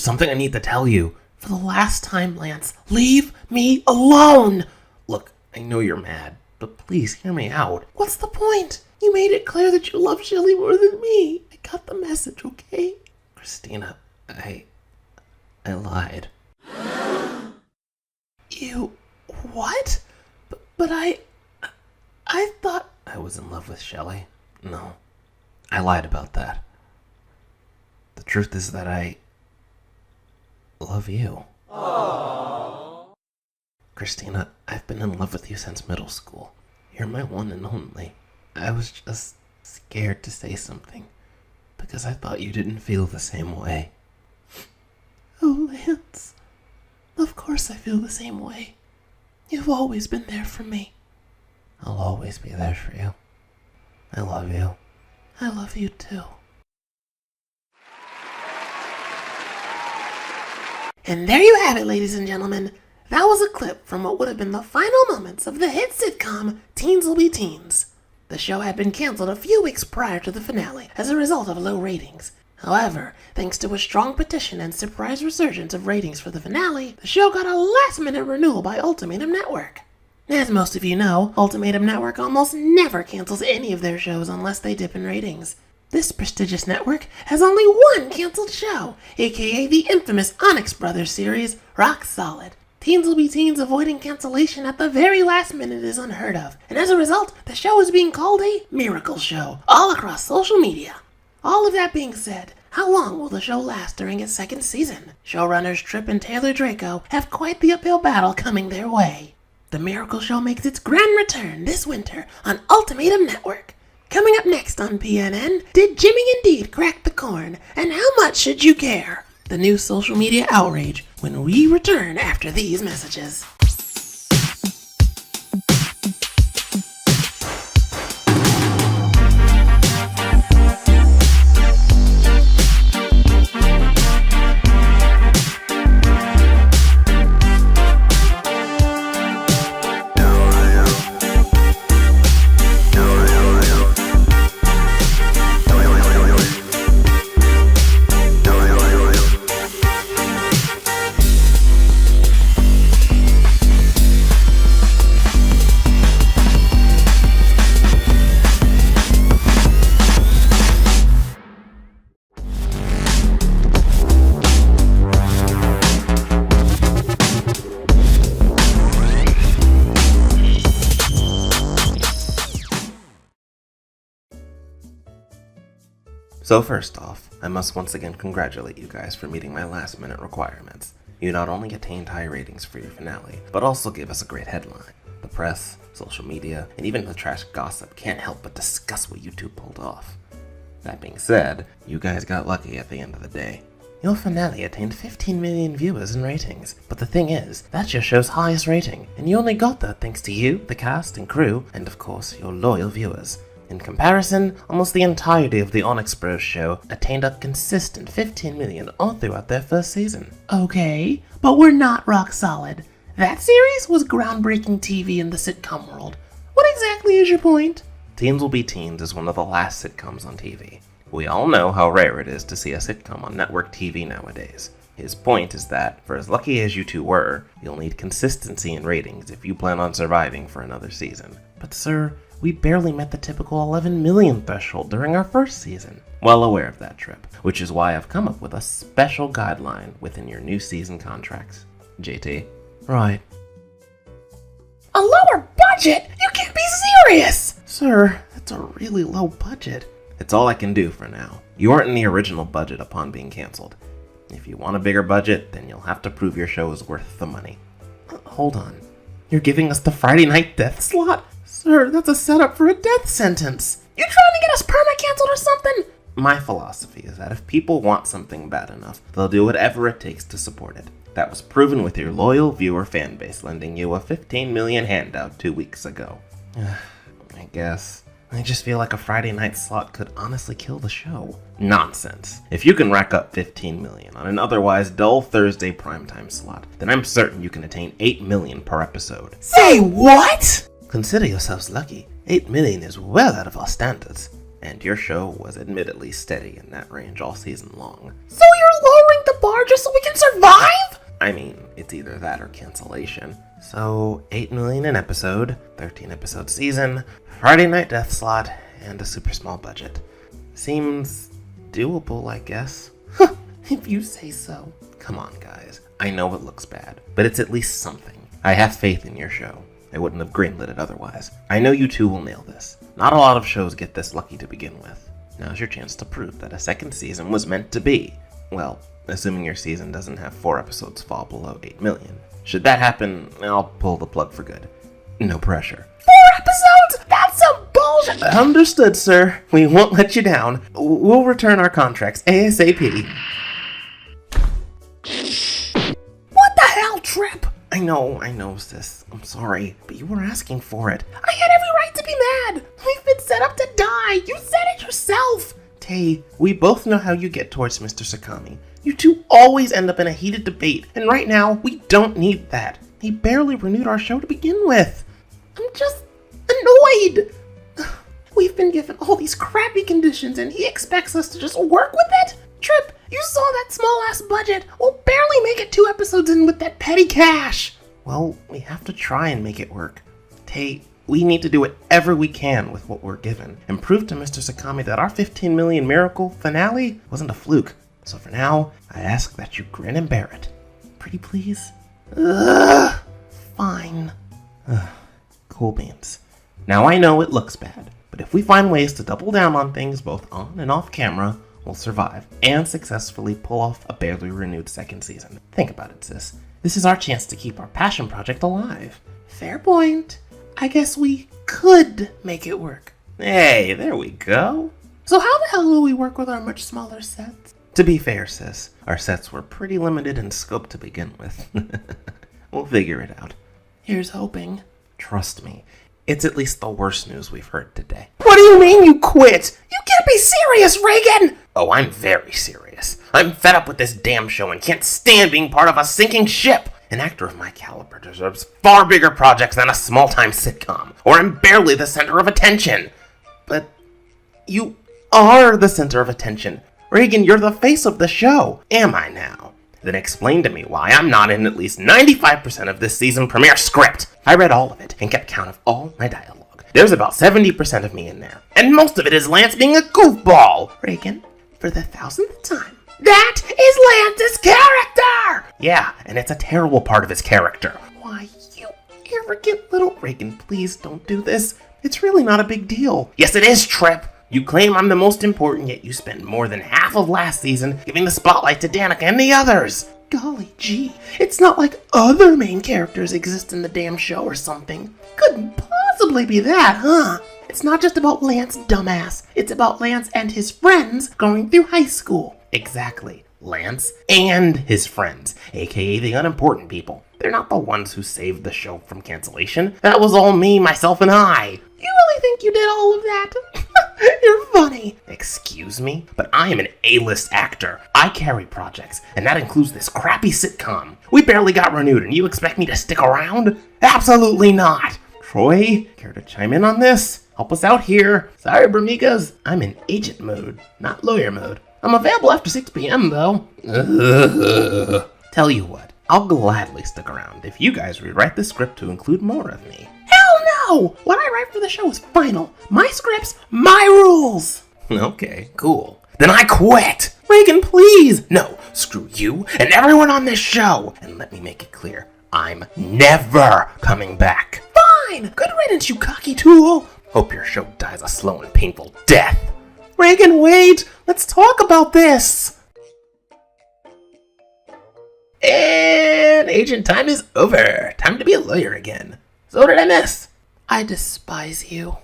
something I need to tell you. For the last time, Lance, leave me alone! Look, I know you're mad, but please hear me out. What's the point? You made it clear that you love Shelly more than me. I got the message, okay? Christina, I lied. You... what? But I thought... I was in love with Shelly. No, I lied about that. The truth is that I... love you. Aww. Christina, I've been in love with you since middle school. You're my one and only. I was just scared to say something, because I thought you didn't feel the same way. Oh, Lance. Of course I feel the same way. You've always been there for me. I'll always be there for you. I love you. I love you too. And there you have it, ladies and gentlemen. That was a clip from what would have been the final moments of the hit sitcom Teens Will Be Teens. The show had been canceled a few weeks prior to the finale as a result of low ratings. However, thanks to a strong petition and surprise resurgence of ratings for the finale, the show got a last-minute renewal by Ultimatum Network. As most of you know, Ultimatum Network almost never cancels any of their shows unless they dip in ratings. This prestigious network has only one canceled show, aka the infamous Onyx Brothers series, Rock Solid. Teens Will Be Teens avoiding cancellation at the very last minute is unheard of, and as a result, the show is being called a miracle show all across social media. All of that being said, how long will the show last during its second season? Showrunners Tripp and Taylor Draco have quite the uphill battle coming their way. The miracle show makes its grand return this winter on Ultimatum Network. Coming up next on PNN, did Jimmy indeed crack the corn, and how much should you care? The new social media outrage when we return after these messages. So first off, I must once again congratulate you guys for meeting my last minute requirements. You not only attained high ratings for your finale, but also gave us a great headline. The press, social media, and even the trash gossip can't help but discuss what you two pulled off. That being said, you guys got lucky at the end of the day. Your finale attained 15 million viewers and ratings, but the thing is, that's your show's highest rating, and you only got that thanks to you, the cast and crew, and of course, your loyal viewers. In comparison, almost the entirety of the Onyx Bros show attained a consistent 15 million all throughout their first season. Okay, but we're not Rock Solid. That series was groundbreaking TV in the sitcom world. What exactly is your point? Teens Will Be Teens is one of the last sitcoms on TV. We all know how rare it is to see a sitcom on network TV nowadays. His point is that, for as lucky as you two were, you'll need consistency in ratings if you plan on surviving for another season. But sir, we barely met the typical 11 million threshold during our first season. Well aware of that, Trip, which is why I've come up with a special guideline within your new season contracts. JT? Right. A lower budget? You can't be serious! Sir, that's a really low budget. It's all I can do for now. You weren't in the original budget upon being canceled. If you want a bigger budget, then you'll have to prove your show is worth the money. Hold on. You're giving us the Friday night death slot? Sir, that's a setup for a death sentence. You trying to get us perma-canceled or something? My philosophy is that if people want something bad enough, they'll do whatever it takes to support it. That was proven with your loyal viewer fan base lending you a 15 million handout 2 weeks ago. I guess. I just feel like a Friday night slot could honestly kill the show. Nonsense. If you can rack up 15 million on an otherwise dull Thursday primetime slot, then I'm certain you can attain 8 million per episode. Say what? Consider yourselves lucky. 8 million is well out of our standards. And your show was admittedly steady in that range all season long. So you're lowering the bar just so we survive? I mean, it's either that or cancellation. So, 8 million an episode, 13 episode season, Friday night death slot, and a super small budget. Seems doable, I guess. If you say so. Come on, guys. I know it looks bad, but it's at least something. I have faith in your show. I wouldn't have greenlit it otherwise. I know you two will nail this. Not a lot of shows get this lucky to begin with. Now's your chance to prove that a second season was meant to be. Well, assuming your season doesn't have 4 episodes fall below 8 million. Should that happen, I'll pull the plug for good. No pressure. 4 episodes? That's some bullshit! Understood, sir. We won't let you down. We'll return our contracts ASAP. What the hell, Trip? I know, sis. I'm sorry, but you were asking for it. I had every right to be mad. We've been set up to die. You said it yourself. Tay, we both know how you get towards Mr. Sakami. You two always end up in a heated debate, and right now, we don't need that. He barely renewed our show to begin with. I'm just annoyed. We've been given all these crappy conditions, and he expects us to just work with it? Trip, you saw that small-ass budget. We'll barely make it 2 episodes in with that petty cash. Well, we have to try and make it work. Tay, we need to do whatever we can with what we're given, and prove to Mr. Sakami that our 15 million miracle finale wasn't a fluke. So for now, I ask that you grin and bear it. Pretty please? Ugh, fine. Cool beans. Now I know it looks bad, but if we find ways to double down on things both on and off camera, we'll survive and successfully pull off a barely renewed second season. Think about it, sis. This is our chance to keep our passion project alive. Fair point. I guess we could make it work. Hey, there we go. So how the hell will we work with our much smaller sets? To be fair, sis, our sets were pretty limited in scope to begin with. We'll figure it out. Here's hoping. Trust me, it's at least the worst news we've heard today. What do you mean you quit? You can't be serious, Reagan! Oh, I'm very serious. I'm fed up with this damn show and can't stand being part of a sinking ship. An actor of my caliber deserves far bigger projects than a small-time sitcom, or I'm barely the center of attention. But you are the center of attention. Reagan, you're the face of the show. Am I now? Then explain to me why I'm not in at least 95% of this season premiere script. I read all of it and kept count of all my dialogue. There's about 70% of me in there, and most of it is Lance being a goofball. Reagan, for the 1000th time, that is Lance's character! Yeah, and it's a terrible part of his character. Why, you arrogant little... Reagan, please don't do this. It's really not a big deal. Yes, it is, Trip. You claim I'm the most important, yet you spend more than half of last season giving the spotlight to Danica and the others. Golly gee, it's not like other main characters exist in the damn show or something. Couldn't possibly be that, huh? It's not just about Lance, dumbass. It's about Lance and his friends going through high school. Exactly. Lance and his friends, aka the unimportant people. They're not the ones who saved the show from cancellation. That was all me, myself, and I. You really think you did all of that? You're funny. Excuse me? But I am an A-list actor. I carry projects, and that includes this crappy sitcom. We barely got renewed, and you expect me to stick around? Absolutely not. Troy, care to chime in on this? Help us out here. Sorry, Bramigas. I'm in agent mode, not lawyer mode. I'm available after 6 p.m. though. Tell you what, I'll gladly stick around if you guys rewrite the script to include more of me. Hell no! What I write for the show is final. My scripts, my rules! Okay, cool. Then I quit! Reagan, please! No, screw you and everyone on this show! And let me make it clear, I'm never coming back. Fine! Good riddance, you cocky tool! Hope your show dies a slow and painful death. Reagan, wait! Let's talk about this! And agent time is over. Time to be a lawyer again. So what did I miss? I despise you.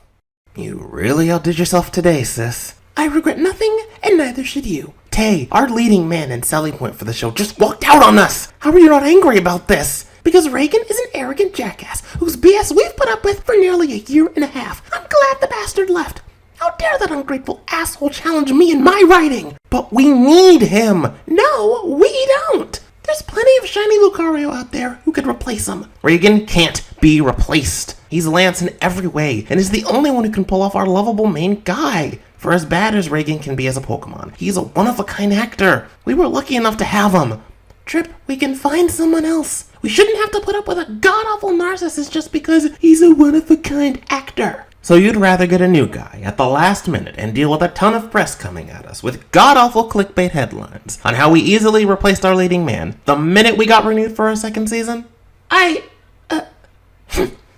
You really outdid yourself today, sis. I regret nothing, and neither should you. Tay, our leading man and selling point for the show, just walked out on us. How are you not angry about this? Because Reagan is an arrogant jackass whose BS we've put up with for nearly a year and a half. I'm glad the bastard left. How dare that ungrateful asshole challenge me in my writing? But we need him. No, we don't. There's plenty of shiny Lucario out there who could replace him. Reagan can't be replaced. He's Lance in every way, and is the only one who can pull off our lovable main guy. For as bad as Reagan can be as a Pokemon, he's a one-of-a-kind actor. We were lucky enough to have him. Trip, we can find someone else. We shouldn't have to put up with a god-awful narcissist just because he's a one-of-a-kind actor. So you'd rather get a new guy at the last minute and deal with a ton of press coming at us with god-awful clickbait headlines on how we easily replaced our leading man the minute we got renewed for a second season?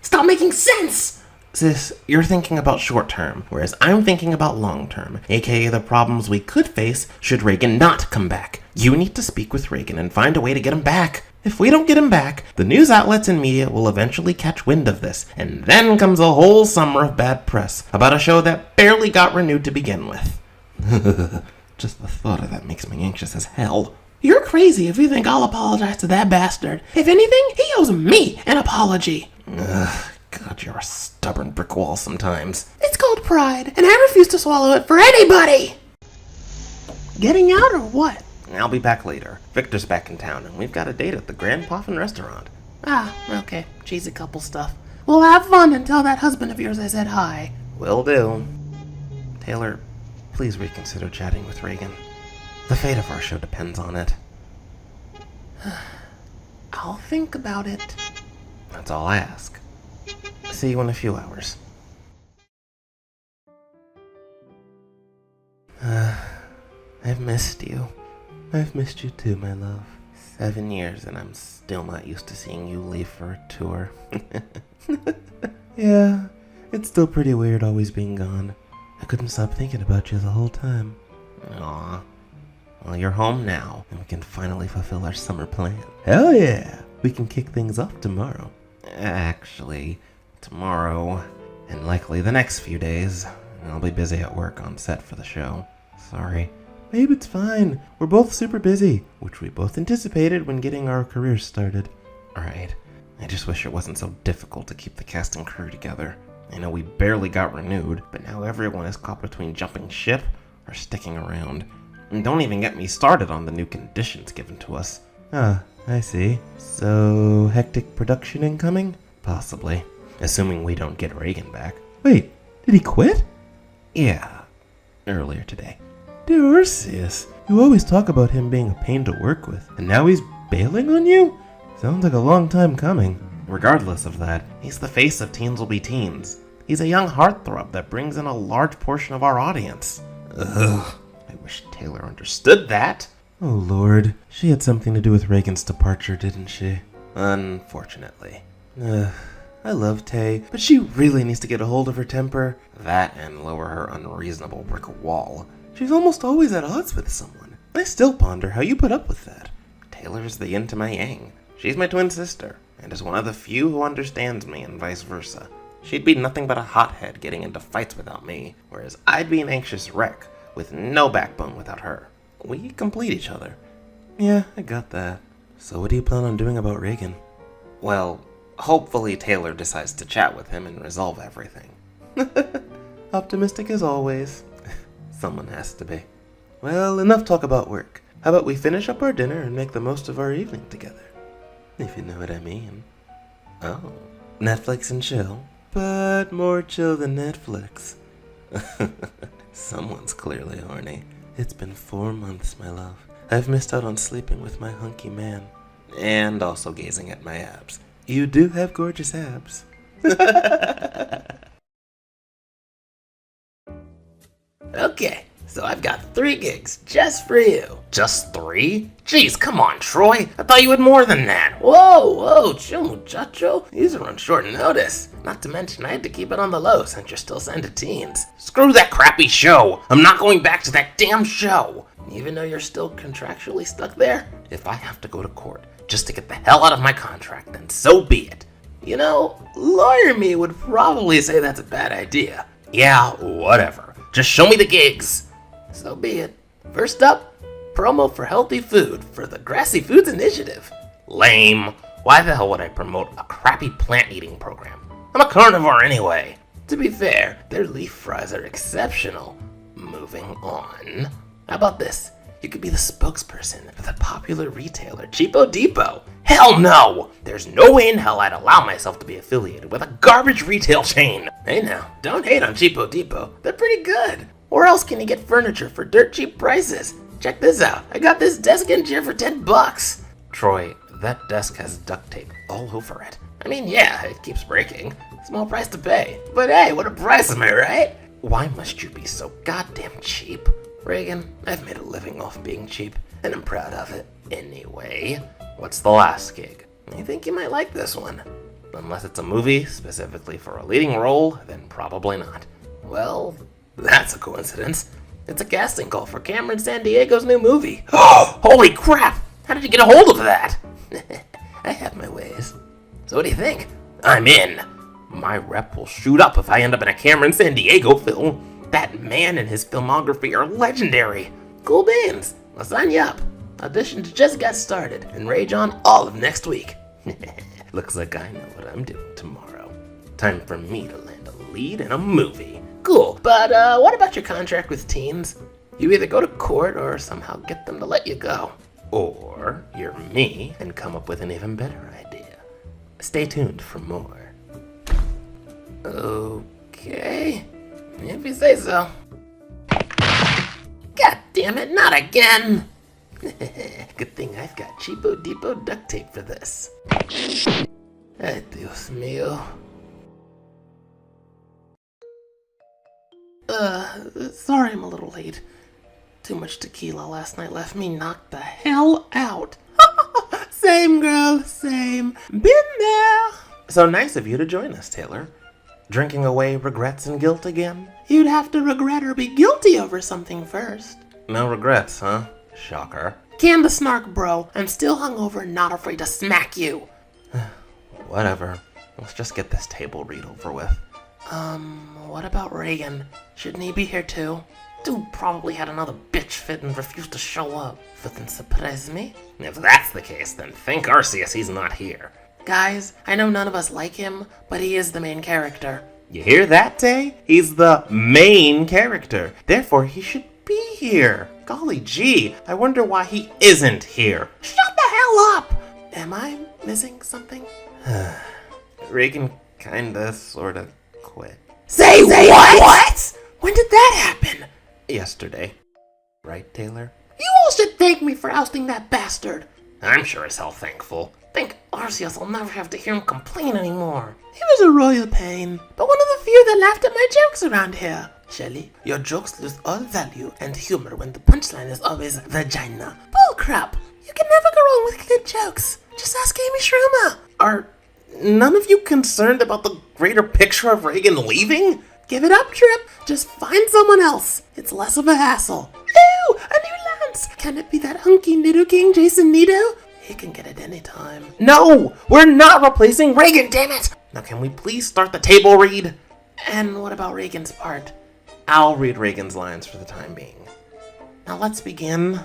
Stop making sense! Sis, you're thinking about short term, whereas I'm thinking about long term, aka the problems we could face should Reagan not come back. You need to speak with Reagan and find a way to get him back. If we don't get him back, the news outlets and media will eventually catch wind of this, and then comes a whole summer of bad press about a show that barely got renewed to begin with. Just the thought of that makes me anxious as hell. You're crazy if you think I'll apologize to that bastard. If anything, he owes me an apology. God, you're a stubborn brick wall sometimes. It's called pride, and I refuse to swallow it for anybody! Getting out or what? I'll be back later. Victor's back in town, and we've got a date at the Grand Poffin restaurant. Ah, okay. Cheesy couple stuff. Well, have fun and tell that husband of yours I said hi. Will do. Taylor, please reconsider chatting with Reagan. The fate of our show depends on it. I'll think about it. That's all I ask. See you in a few hours. I've missed you. I've missed you too, my love. 7 years and I'm still not used to seeing you leave for a tour. Yeah, it's still pretty weird always being gone. I couldn't stop thinking about you the whole time. Aw. Well, you're home now, and we can finally fulfill our summer plan. Hell yeah! We can kick things off tomorrow. Actually, tomorrow, and likely the next few days, I'll be busy at work on set for the show. Sorry. Babe, it's fine. We're both super busy, which we both anticipated when getting our careers started. Alright. I just wish it wasn't so difficult to keep the cast and crew together. I know we barely got renewed, but now everyone is caught between jumping ship or sticking around. And don't even get me started on the new conditions given to us. Ah, I see. So, hectic production incoming? Possibly. Assuming we don't get Reagan back. Wait, did he quit? Yeah, earlier today. Dorcius, you always talk about him being a pain to work with, and now he's bailing on you? Sounds like a long time coming. Regardless of that, he's the face of Teens Will Be Teens. He's a young heartthrob that brings in a large portion of our audience. Ugh, I wish Taylor understood that. Oh lord, she had something to do with Reagan's departure, didn't she? Unfortunately. I love Tay, but she really needs to get a hold of her temper. That and lower her unreasonable brick wall. She's almost always at odds with someone. I still ponder how you put up with that. Taylor's the yin to my yang. She's my twin sister, and is one of the few who understands me and vice versa. She'd be nothing but a hothead getting into fights without me, whereas I'd be an anxious wreck with no backbone without her. We complete each other. Yeah, I got that. So what do you plan on doing about Reagan? Well, hopefully Taylor decides to chat with him and resolve everything. Optimistic as always. Someone has to be. Well, enough talk about work. How about we finish up our dinner and make the most of our evening together? If you know what I mean. Oh, Netflix and chill, but more chill than Netflix. Someone's clearly horny. It's been 4 months, my love. I've missed out on sleeping with my hunky man. And also gazing at my abs. You do have gorgeous abs. Okay, so I've got 3 gigs just for you. Just 3? Jeez, come on, Troy. I thought you had more than that. Whoa, chill muchacho. These are on short notice. Not to mention I had to keep it on the low since you're still signed to Teens. Screw that crappy show. I'm not going back to that damn show. Even though you're still contractually stuck there? If I have to go to court just to get the hell out of my contract, then so be it. You know, lawyer me would probably say that's a bad idea. Yeah, whatever. Just show me the gigs. So be it. First up, promo for healthy food for the Grassy Foods Initiative. Lame. Why the hell would I promote a crappy plant-eating program? I'm a carnivore anyway. To be fair, their leaf fries are exceptional. Moving on. How about this? You could be the spokesperson for the popular retailer Cheapo Depot. Hell no! There's no way in hell I'd allow myself to be affiliated with a garbage retail chain. Hey now, don't hate on Cheapo Depot. They're pretty good. Where else can you get furniture for dirt cheap prices? Check this out. I got this desk and chair for $10. Troy, that desk has duct tape all over it. I mean, yeah, it keeps breaking. Small price to pay. But hey, what a price, am I right? Why must you be so goddamn cheap? Reagan, I've made a living off being cheap, and I'm proud of it. Anyway, what's the last gig? I think you might like this one. Unless it's a movie specifically for a leading role, then probably not. Well, that's a coincidence. It's a casting call for Cameron Sandiego's new movie. Oh, holy crap! How did you get a hold of that? I have my ways. So what do you think? I'm in. My rep will shoot up if I end up in a Cameron Sandiego film. That man and his filmography are legendary. Cool beans. I'll sign you up. Auditions just got started and rage on all of next week. Looks like I know what I'm doing tomorrow. Time for me to land a lead in a movie. Cool, but what about your contract with teens? You either go to court or somehow get them to let you go. Or you're me and come up with an even better idea. Stay tuned for more. Okay, if you say so. God damn it, not again! Good thing I've got Cheapo Depot duct tape for this. Ay, Dios mío. Sorry I'm a little late. Too much tequila last night left me knocked the hell out. Same, girl, same. Been there. So nice of you to join us, Taylor. Drinking away regrets and guilt again? You'd have to regret or be guilty over something first. No regrets, huh? Shocker. Can the snark, bro. I'm still hungover and not afraid to smack you. Whatever. Let's just get this table read over with. What about Reagan? Shouldn't he be here too? Dude probably had another bitch fit and refused to show up. Wouldn't surprise me. If that's the case, then thank Arceus he's not here. Guys, I know none of us like him, but he is the main character. You hear that, Tay? He's the main character. Therefore, he should be here. Golly gee, I wonder why he isn't here. Shut the hell up! Am I missing something? Reagan kinda, sorta quit. Say what? When did that happen? Yesterday. Right, Taylor? You all should thank me for ousting that bastard. I'm sure as hell thankful. Think Arceus will never have to hear him complain anymore. He was a royal pain, but one of the few that laughed at my jokes around here. Shelley, your jokes lose all value and humor when the punchline is always vagina. Bullcrap! You can never go wrong with good jokes. Just ask Amy Schumer. Are none of you concerned about the greater picture of Reagan leaving? Give it up, Trip. Just find someone else. It's less of a hassle. Ooh, a new lance. Can it be that hunky Nidoking Jason Nido? He can get it anytime. No, we're not replacing Reagan, damn it. Now can we please start the table read? And what about Reagan's part? I'll read Reagan's lines for the time being. Now let's begin.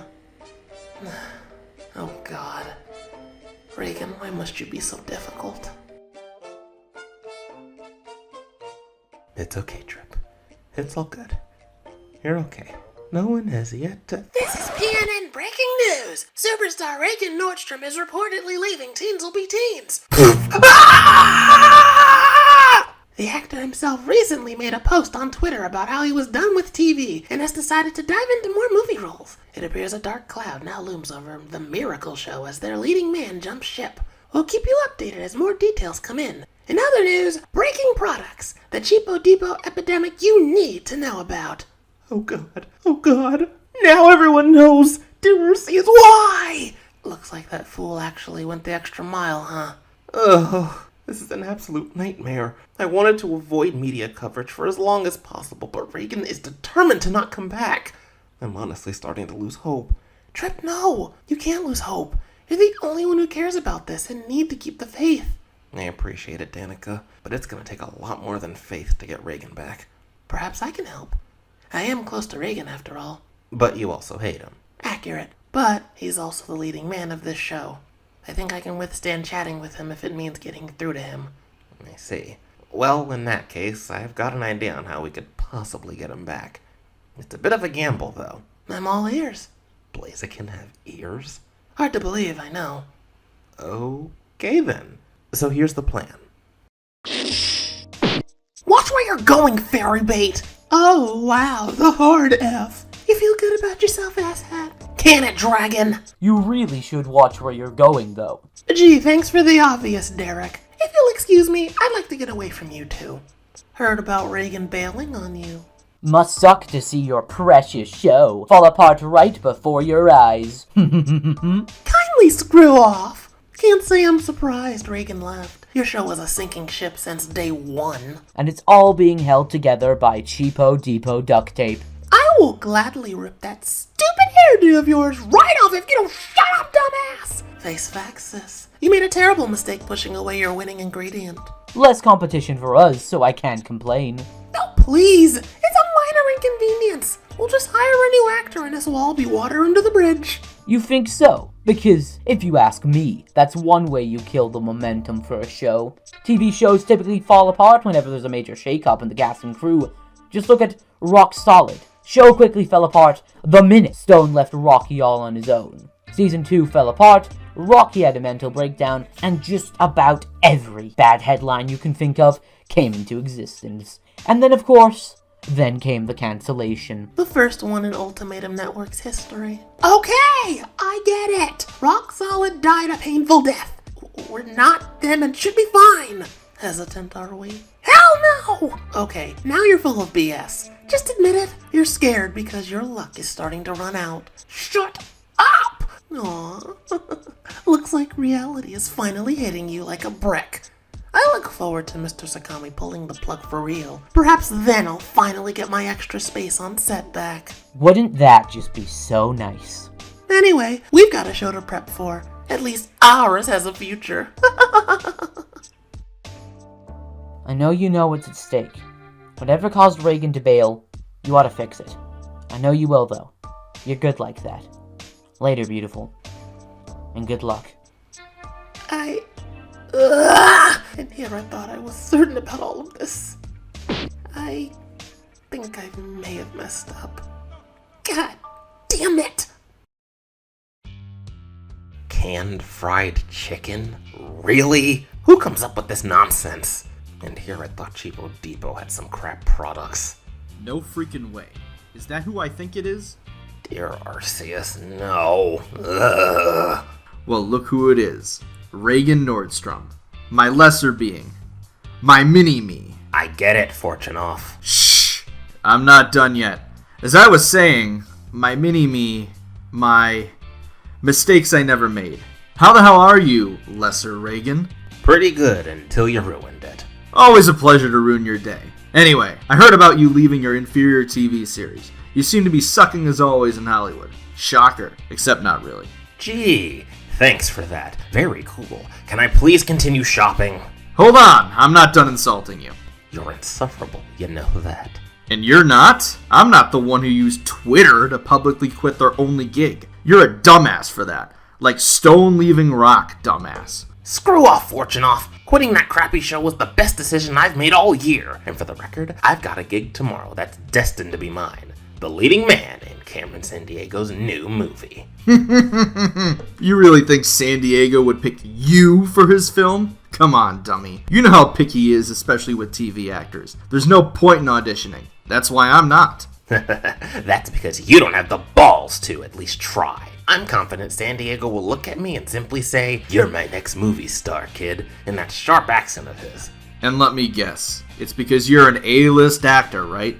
Oh God. Reagan, why must you be so difficult? It's okay, Trip. It's all good. You're okay. No one has yet to... This is PNN breaking news! Superstar Reagan Nordstrom is reportedly leaving Teens Will Be Teens. The actor himself recently made a post on Twitter about how he was done with TV and has decided to dive into more movie roles. It appears a dark cloud now looms over The Miracle Show as their leading man jumps ship. We'll keep you updated as more details come in. In other news, breaking products, the Cheapo Depot epidemic you need to know about. Oh God, now everyone knows. Diversity is why! Looks like that fool actually went the extra mile, huh? Ugh, this is an absolute nightmare. I wanted to avoid media coverage for as long as possible, but Reagan is determined to not come back. I'm honestly starting to lose hope. Trip, no! You can't lose hope. You're the only one who cares about this and need to keep the faith. I appreciate it, Danica, but it's gonna take a lot more than faith to get Reagan back. Perhaps I can help. I am close to Reagan, after all. But you also hate him. Accurate. But he's also the leading man of this show. I think I can withstand chatting with him if it means getting through to him. I see. Well, in that case, I've got an idea on how we could possibly get him back. It's a bit of a gamble, though. I'm all ears. Blaziken have ears? Hard to believe, I know. Okay, then. So here's the plan. Watch where you're going, fairy bait! Oh, wow, the hard F. You feel good about yourself, asshat? Can it, dragon? You really should watch where you're going, though. Gee, thanks for the obvious, Derek. If you'll excuse me, I'd like to get away from you two. Heard about Reagan bailing on you. Must suck to see your precious show fall apart right before your eyes. Kindly screw off. Can't say I'm surprised Reagan left. Your show was a sinking ship since day one. And it's all being held together by cheapo depot duct tape. I will gladly rip that stupid hairdo of yours right off if you don't shut up, dumbass! Face facts, sis. You made a terrible mistake pushing away your winning ingredient. Less competition for us, so I can't complain. No, please! It's a minor inconvenience. We'll just hire a new actor and this will all be water under the bridge. You think so? Because, if you ask me, that's one way you kill the momentum for a show. TV shows typically fall apart whenever there's a major shakeup in the cast and crew. Just look at Rock Solid. Show quickly fell apart the minute Stone left Rocky all on his own. Season 2 fell apart, Rocky had a mental breakdown, and just about every bad headline you can think of came into existence. And then, of course, then came the cancellation. The first one in Ultimatum Network's history. Okay, I get it. Rock Solid died a painful death. We're not them and should be fine. Hesitant, are we? Hell no! Okay, now you're full of BS. Just admit it. You're scared because your luck is starting to run out. Shut up! Aww. Looks like reality is finally hitting you like a brick. I look forward to Mr. Sakami pulling the plug for real. Perhaps then I'll finally get my extra space on set back. Wouldn't that just be so nice? Anyway, we've got a show to prep for. At least ours has a future. I know you know what's at stake. Whatever caused Reagan to bail, you ought to fix it. I know you will, though. You're good like that. Later, beautiful. And good luck. And here I thought I was certain about all of this. I think I may have messed up. God damn it! Canned fried chicken? Really? Who comes up with this nonsense? And here I thought Cheapo Depot had some crap products. No freaking way. Is that who I think it is? Dear Arceus, no. Ugh. Well, look who it is. Reagan Nordstrom. My lesser being. My mini-me. I get it, Fortunoff. Shh! I'm not done yet. As I was saying, my mini-me, my mistakes I never made. How the hell are you, lesser Reagan? Pretty good until you ruined it. Always a pleasure to ruin your day. Anyway, I heard about you leaving your inferior TV series. You seem to be sucking as always in Hollywood. Shocker, except not really. Gee, thanks for that. Very cool. Can I please continue shopping? Hold on, I'm not done insulting you. You're insufferable, you know that. And you're not? I'm not the one who used Twitter to publicly quit their only gig. You're a dumbass for that. Like Stone leaving Rock, dumbass. Screw off, Fortunoff. Quitting that crappy show was the best decision I've made all year. And for the record, I've got a gig tomorrow that's destined to be mine. The leading man in Cameron Sandiego's new movie. You really think San Diego would pick you for his film? Come on, dummy. You know how picky he is, especially with TV actors. There's no point in auditioning. That's why I'm not. That's because you don't have the balls to at least try. I'm confident San Diego will look at me and simply say, "You're my next movie star, kid," in that sharp accent of his. And let me guess, it's because you're an A-list actor, right?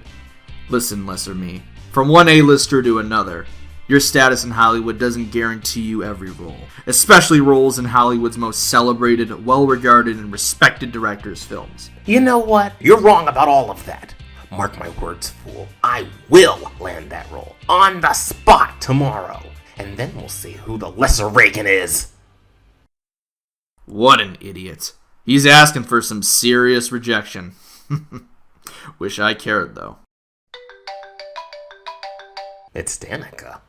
Listen, lesser me. From one A-lister to another, your status in Hollywood doesn't guarantee you every role, especially roles in Hollywood's most celebrated, well-regarded, and respected directors' films. You know what? You're wrong about all of that. Mark my words, fool. I will land that role on the spot tomorrow. And then we'll see who the lesser Reagan is. What an idiot. He's asking for some serious rejection. Wish I cared, though. It's Danica.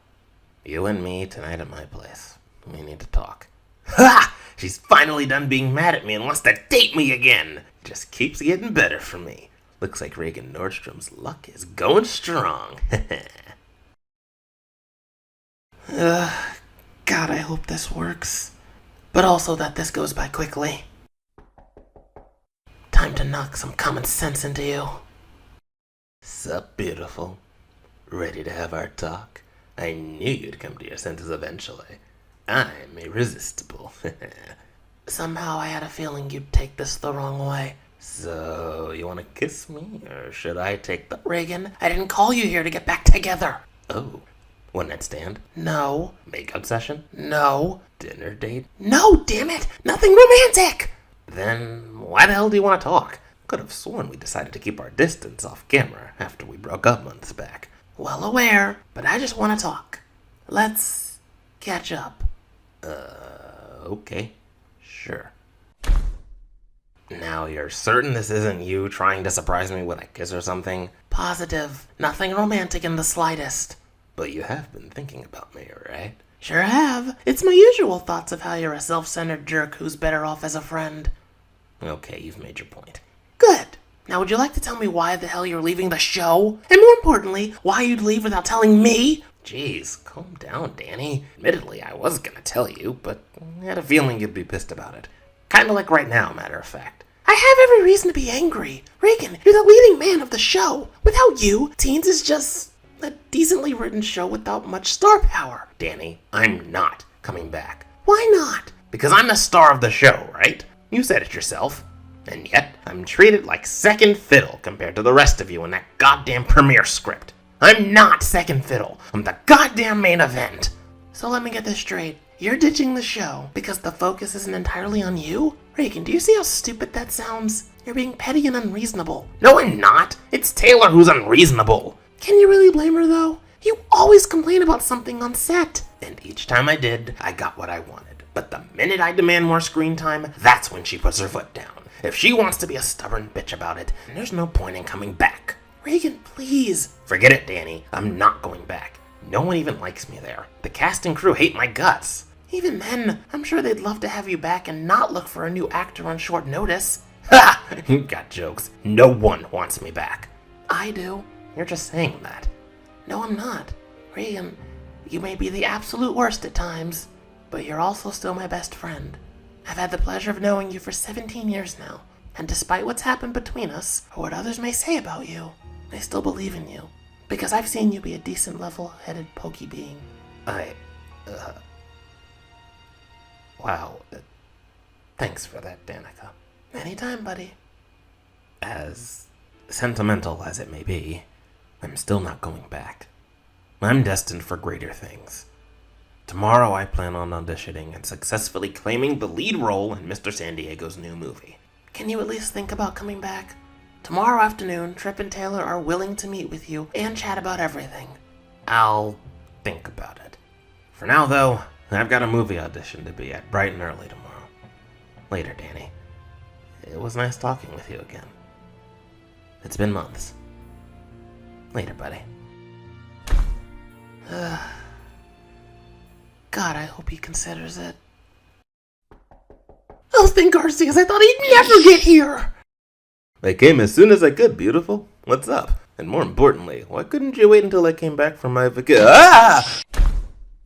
You and me tonight at my place. We need to talk. Ha! She's finally done being mad at me and wants to date me again. Just keeps getting better for me. Looks like Reagan Nordstrom's luck is going strong. God, I hope this works. But also that this goes by quickly. Time to knock some common sense into you. Sup, beautiful? Ready to have our talk? I knew you'd come to your senses eventually. I'm irresistible. Somehow I had a feeling you'd take this the wrong way. So, you want to kiss me, or should I take the... Reagan, I didn't call you here to get back together. Oh, one night stand? No. Makeout session? No. Dinner date? No, damn it! Nothing romantic! Then why the hell do you want to talk? Could have sworn we decided to keep our distance off camera after we broke up months back. Well aware, but I just want to talk. Let's catch up. Okay. Sure. Now you're certain this isn't you trying to surprise me with a kiss or something? Positive. Nothing romantic in the slightest. But you have been thinking about me, right? Sure have. It's my usual thoughts of how you're a self-centered jerk who's better off as a friend. Okay, you've made your point. Good. Now would you like to tell me why the hell you're leaving the show? And more importantly, why you'd leave without telling me? Jeez, calm down, Danny. Admittedly, I was gonna tell you, but I had a feeling you'd be pissed about it. Kinda like right now, matter of fact. I have every reason to be angry. Reagan, you're the leading man of the show. Without you, Teens is just a decently written show without much star power. Danny, I'm not coming back. Why not? Because I'm the star of the show, right? You said it yourself. And yet, I'm treated like second fiddle compared to the rest of you in that goddamn premiere script. I'm not second fiddle. I'm the goddamn main event. So let me get this straight. You're ditching the show because the focus isn't entirely on you? Reagan, do you see how stupid that sounds? You're being petty and unreasonable. No, I'm not. It's Taylor who's unreasonable. Can you really blame her, though? You always complain about something on set. And each time I did, I got what I wanted. But the minute I demand more screen time, that's when she puts her foot down. If she wants to be a stubborn bitch about it, there's no point in coming back. Reagan, please. Forget it, Danny. I'm not going back. No one even likes me there. The cast and crew hate my guts. Even then, I'm sure they'd love to have you back and not look for a new actor on short notice. Ha! You got jokes. No one wants me back. I do. You're just saying that. No, I'm not. Reagan, you may be the absolute worst at times, but you're also still my best friend. I've had the pleasure of knowing you for 17 years now, and despite what's happened between us, or what others may say about you, I still believe in you. Because I've seen you be a decent, level-headed, pokey being. Wow. Thanks for that, Danica. Anytime, buddy. As sentimental as it may be, I'm still not going back. I'm destined for greater things. Tomorrow I plan on auditioning and successfully claiming the lead role in Mr. San Diego's new movie. Can you at least think about coming back? Tomorrow afternoon, Tripp and Taylor are willing to meet with you and chat about everything. I'll think about it. For now, though, I've got a movie audition to be at bright and early tomorrow. Later, Danny. It was nice talking with you again. It's been months. Later, buddy. God, I hope he considers it. Oh, thank Garcias, I thought he'd never get here! I came as soon as I could, beautiful. What's up? And more importantly, why couldn't you wait until I came back from my vacation? Ah!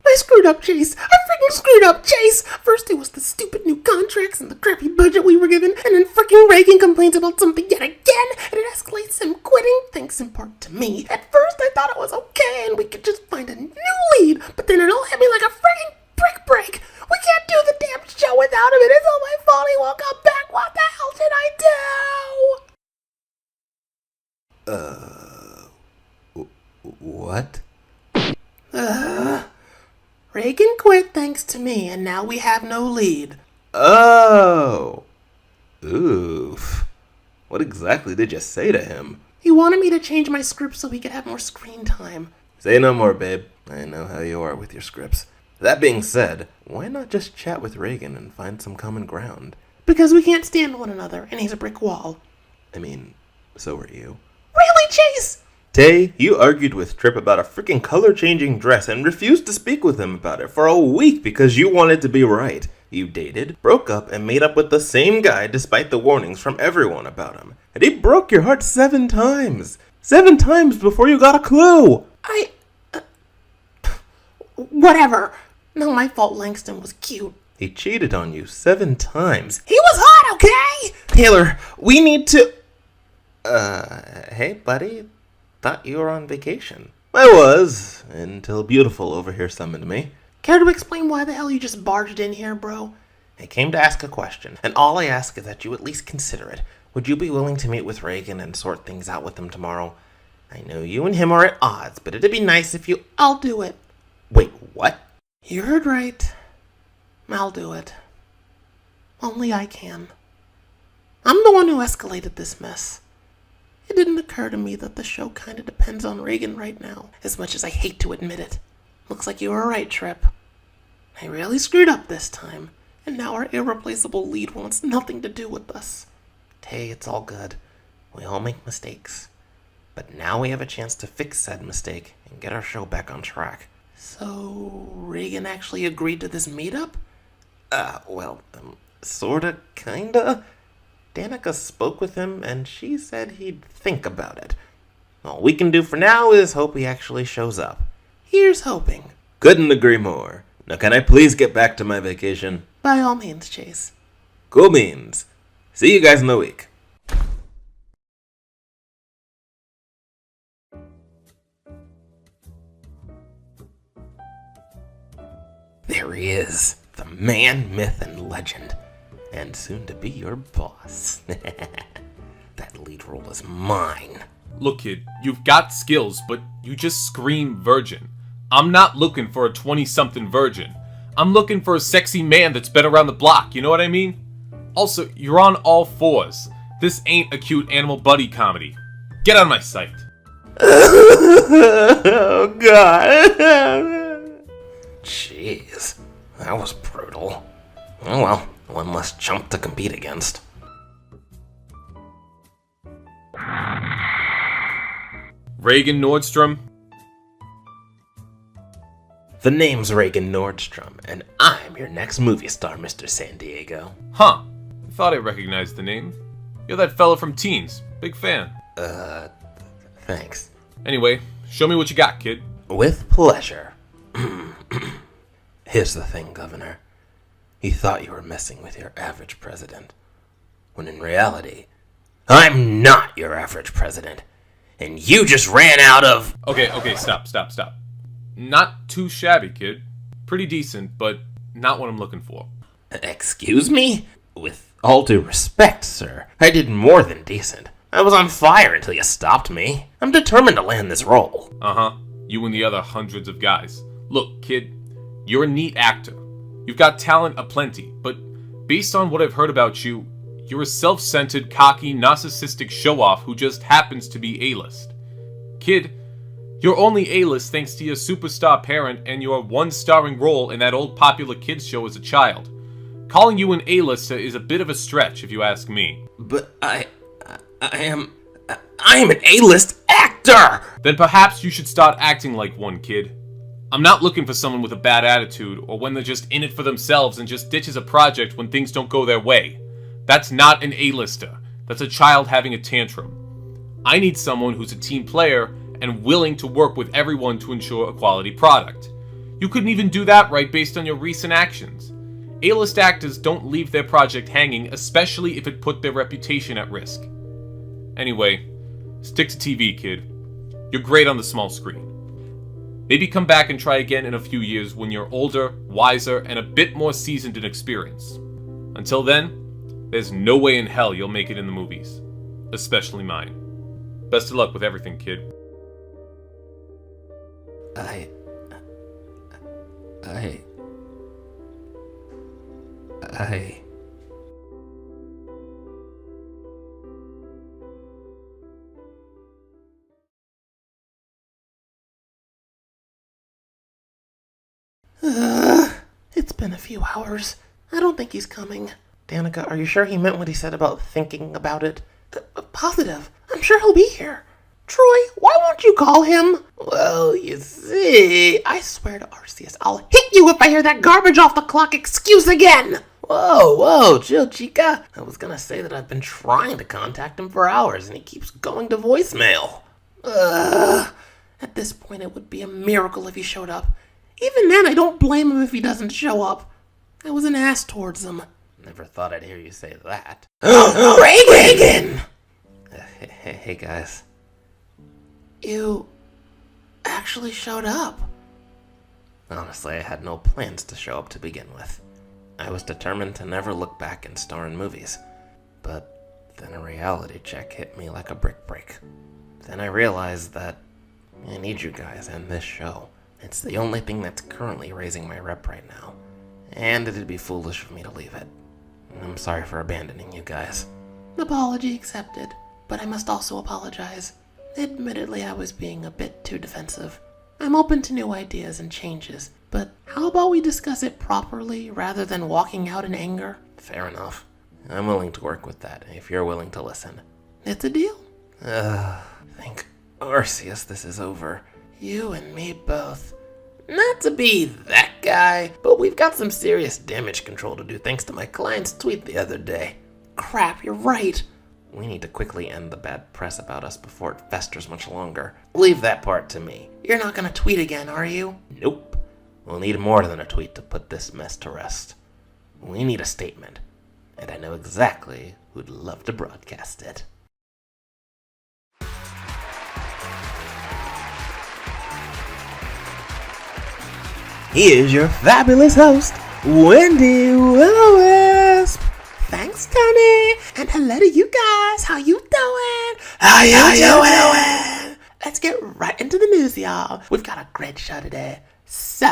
I screwed up, Chase. I freaking screwed up, Chase. First it was the stupid new contracts and the crappy budget we were given, and then freaking Reagan complains about something yet again, and it escalates him quitting, thanks in part to me. At first I thought it was okay and we could just find a new lead, but then it all hit me like a freaking brick break. We can't do the damn show without him, and it's all my fault he won't come back. What the hell should I do? What? Reagan quit thanks to me, and now we have no lead. Oh! Oof. What exactly did you say to him? He wanted me to change my script so he could have more screen time. Say no more, babe. I know how you are with your scripts. That being said, why not just chat with Reagan and find some common ground? Because we can't stand one another, and he's a brick wall. I mean, so are you. Really, Chase? Tay, you argued with Tripp about a freaking color-changing dress and refused to speak with him about it for a week because you wanted to be right. You dated, broke up, and made up with the same guy despite the warnings from everyone about him. And he broke your heart 7 times. 7 times before you got a clue. Whatever. Not my fault Langston was cute. He cheated on you 7 times. He was hot, okay? Taylor, we need to... Hey, buddy. Thought you were on vacation. I was, until Beautiful over here summoned me. Care to explain why the hell you just barged in here, bro? I came to ask a question, and all I ask is that you at least consider it. Would you be willing to meet with Reagan and sort things out with him tomorrow? I know you and him are at odds, but it'd be nice if you... I'll do it. Wait, what? You heard right. I'll do it. Only I can. I'm the one who escalated this mess. It didn't occur to me that the show kinda depends on Reagan right now, as much as I hate to admit it. Looks like you were right, Trip. I really screwed up this time, and now our irreplaceable lead wants nothing to do with us. Hey, it's all good. We all make mistakes. But now we have a chance to fix said mistake and get our show back on track. So, Reagan actually agreed to this meetup? Sorta, kinda. Danica spoke with him, and she said he'd think about it. All we can do for now is hope he actually shows up. Here's hoping. Couldn't agree more. Now can I please get back to my vacation? By all means, Chase. Cool beans. See you guys in the week. There he is, the man, myth, and legend. And soon to be your boss. That lead role is mine. Look, kid, you've got skills, but you just scream virgin. I'm not looking for a 20-something virgin. I'm looking for a sexy man that's been around the block, you know what I mean? Also, you're on all fours. This ain't a cute animal buddy comedy. Get out of my sight. Oh, God. Jeez, that was brutal. Oh well, one less chump to compete against. Reagan Nordstrom? The name's Reagan Nordstrom, and I'm your next movie star, Mr. San Diego. Huh. I thought I recognized the name. You're that fella from Teens. Big fan. Thanks. Anyway, show me what you got, kid. With pleasure. Here's the thing, Governor. You thought you were messing with your average president, when in reality, I'm not your average president, and you just ran out of... Okay, stop. Not too shabby, kid. Pretty decent, but not what I'm looking for. Excuse me? With all due respect, sir, I did more than decent. I was on fire until you stopped me. I'm determined to land this role. Uh-huh. You and the other hundreds of guys. Look, kid, you're a neat actor. You've got talent aplenty, but based on what I've heard about you, you're a self-centered, cocky, narcissistic show-off who just happens to be A-list. Kid, you're only A-list thanks to your superstar parent and your one starring role in that old popular kids show as a child. Calling you an A-lister is a bit of a stretch, if you ask me. But I am an A-list actor! Then perhaps you should start acting like one, kid. I'm not looking for someone with a bad attitude, or when they're just in it for themselves and just ditches a project when things don't go their way. That's not an A-lister. That's a child having a tantrum. I need someone who's a team player and willing to work with everyone to ensure a quality product. You couldn't even do that right based on your recent actions. A-list actors don't leave their project hanging, especially if it put their reputation at risk. Anyway, stick to TV, kid. You're great on the small screen. Maybe come back and try again in a few years when you're older, wiser, and a bit more seasoned in experience. Until then, there's no way in hell you'll make it in the movies. Especially mine. Best of luck with everything, kid. I It's been a few hours. I don't think he's coming. Danica, are you sure he meant what he said about thinking about it? Positive. I'm sure he'll be here. Troy, why won't you call him? Well, you see... I swear to Arceus, I'll hit you if I hear that garbage off the clock excuse again! Whoa, chill, chica. I was gonna say that I've been trying to contact him for hours, and he keeps going to voicemail. At this point, it would be a miracle if he showed up. Even then, I don't blame him if he doesn't show up. I was an ass towards him. Never thought I'd hear you say that. Reagan! Hey, guys. You... actually actually showed up. Honestly, I had no plans to show up to begin with. I was determined to never look back and star in movies. But then a reality check hit me like a brick break. Then I realized that I need you guys and this show. It's the only thing that's currently raising my rep right now. And it'd be foolish of me to leave it. I'm sorry for abandoning you guys. Apology accepted, but I must also apologize. Admittedly, I was being a bit too defensive. I'm open to new ideas and changes, but how about we discuss it properly rather than walking out in anger? Fair enough. I'm willing to work with that if you're willing to listen. It's a deal. Thank Arceus this is over. You and me both. Not to be that guy, but we've got some serious damage control to do thanks to my client's tweet the other day. Crap, you're right. We need to quickly end the bad press about us before it festers much longer. Leave that part to me. You're not gonna tweet again, are you? Nope. We'll need more than a tweet to put this mess to rest. We need a statement. And I know exactly who'd love to broadcast it. Here's your fabulous host, Wendy Will-O-Wisp. Thanks, Tony. And hello to you guys. How you doing? How you doing? Let's get right into the news, y'all. We've got a great show today. So,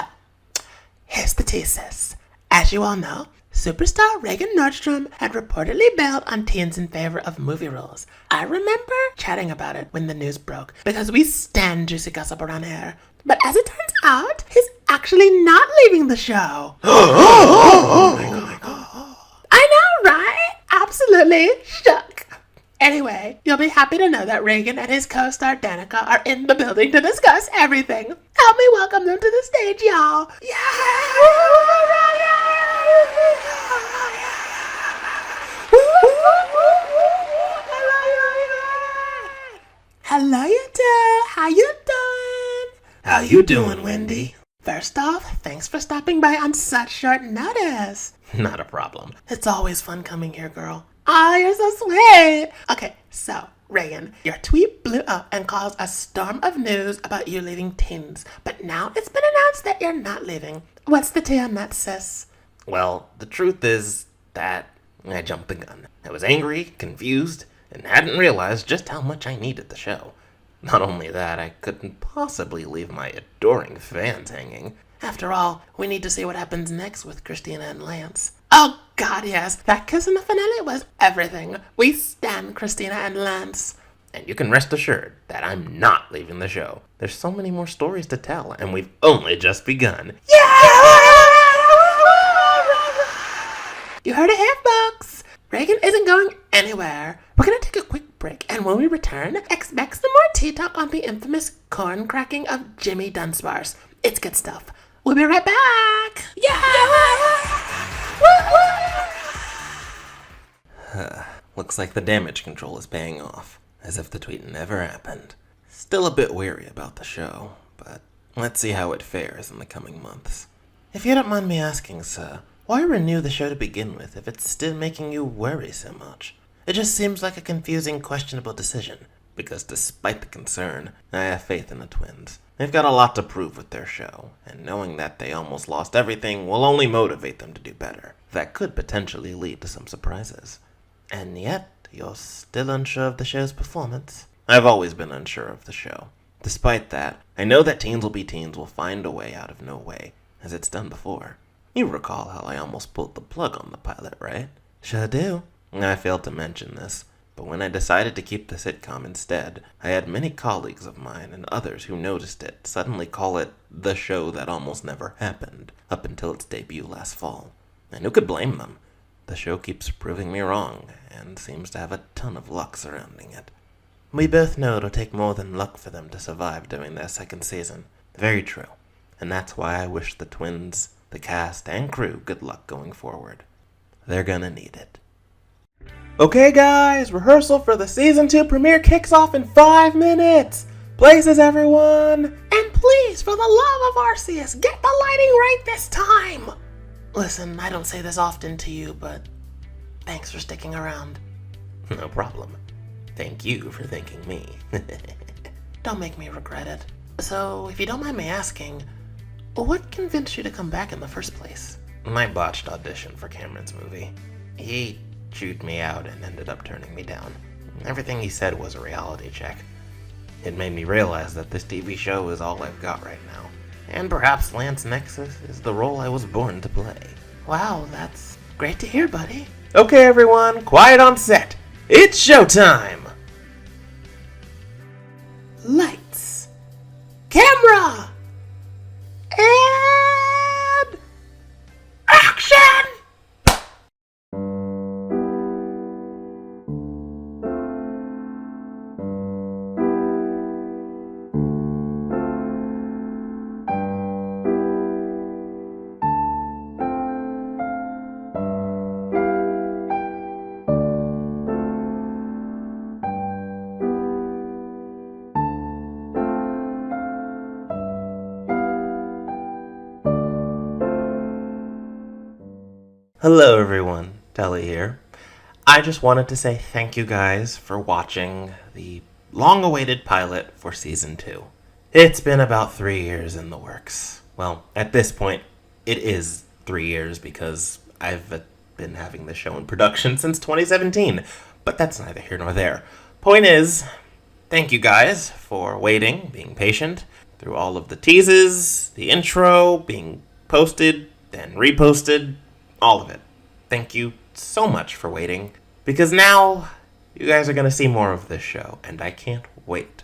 here's the thesis. As you all know, superstar Reagan Nordstrom had reportedly bailed on teens in favor of movie roles. I remember chatting about it when the news broke, because we stand juicy gossip around here. But as it turns out, he's actually not leaving the show. Oh my god. I know, right? Absolutely shook. Anyway, you'll be happy to know that Reagan and his co-star Danica are in the building to discuss everything. Help me welcome them to the stage, y'all. Hello, you two. How you doing? How you doing, Wendy? First off, thanks for stopping by on such short notice. Not a problem. It's always fun coming here, girl. Oh, you're so sweet. Okay, so, Reagan, your tweet blew up and caused a storm of news about you leaving teens. But now it's been announced that you're not leaving. What's the tea on that, sis? Well, the truth is that I jumped the gun. I was angry, confused, and hadn't realized just how much I needed the show. Not only that, I couldn't possibly leave my adoring fans hanging. After all, we need to see what happens next with Christina and Lance. Oh god, yes, that kiss in the finale was everything. We stand Christina and Lance. And you can rest assured that I'm not leaving the show. There's so many more stories to tell, and we've only just begun. You heard it here, folks. Reagan isn't going anywhere. We're gonna take a quick break, and when we return, expect some more tea talk on the infamous corn cracking of Jimmy Dunsparce. It's good stuff. We'll be right back. Looks like the damage control is paying off, as if the tweet never happened. Still a bit weary about the show, but let's see how it fares in the coming months. If you don't mind me asking, sir, why renew the show to begin with if it's still making you worry so much? It just seems like a confusing, questionable decision, because despite the concern, I have faith in the twins. They've got a lot to prove with their show, and knowing that they almost lost everything will only motivate them to do better. That could potentially lead to some surprises. And yet, you're still unsure of the show's performance? I've always been unsure of the show. Despite that, I know that Teens Will Be Teens will find a way out of no way, as it's done before. You recall how I almost pulled the plug on the pilot, right? Sure do. I failed to mention this, but when I decided to keep the sitcom instead, I had many colleagues of mine and others who noticed it suddenly call it the show that almost never happened, up until its debut last fall. And who could blame them? The show keeps proving me wrong, and seems to have a ton of luck surrounding it. We both know it'll take more than luck for them to survive during their second season. Very true. And that's why I wish the twins, the cast, and crew good luck going forward. They're gonna need it. Okay guys, rehearsal for the Season 2 premiere kicks off in 5 minutes! Places everyone! And please, for the love of Arceus, get the lighting right this time! Listen, I don't say this often to you, but thanks for sticking around. No problem. Thank you for thanking me. Don't make me regret it. So, if you don't mind me asking, what convinced you to come back in the first place? My botched audition for Cameron's movie. He chewed me out and ended up turning me down. Everything he said was a reality check. It made me realize that this TV show is all I've got right now. And perhaps Lance Nexus is the role I was born to play. Wow, that's great to hear, buddy. Okay, everyone, quiet on set. It's showtime! Lights, camera, and action! Hello, everyone. Telly here. I just wanted to say thank you guys for watching the long-awaited pilot for Season 2. It's been about 3 years in the works. Well, at this point, it is 3 years because I've been having the show in production since 2017. But that's neither here nor there. Point is, thank you guys for waiting, being patient, through all of the teases, the intro, being posted, then reposted, all of it. Thank you so much for waiting, because now you guys are going to see more of this show, and I can't wait.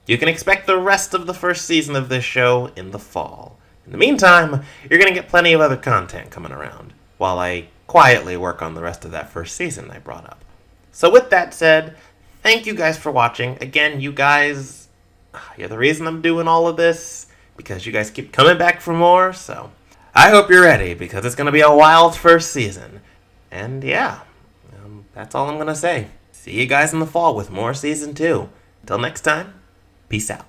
You can expect the rest of the first season of this show in the fall. In the meantime, you're going to get plenty of other content coming around, while I quietly work on the rest of that first season I brought up. So with that said, thank you guys for watching. Again, you guys, you're the reason I'm doing all of this, because you guys keep coming back for more, so I hope you're ready, because it's going to be a wild first season. And yeah, that's all I'm going to say. See you guys in the fall with more Season 2. Until next time, peace out.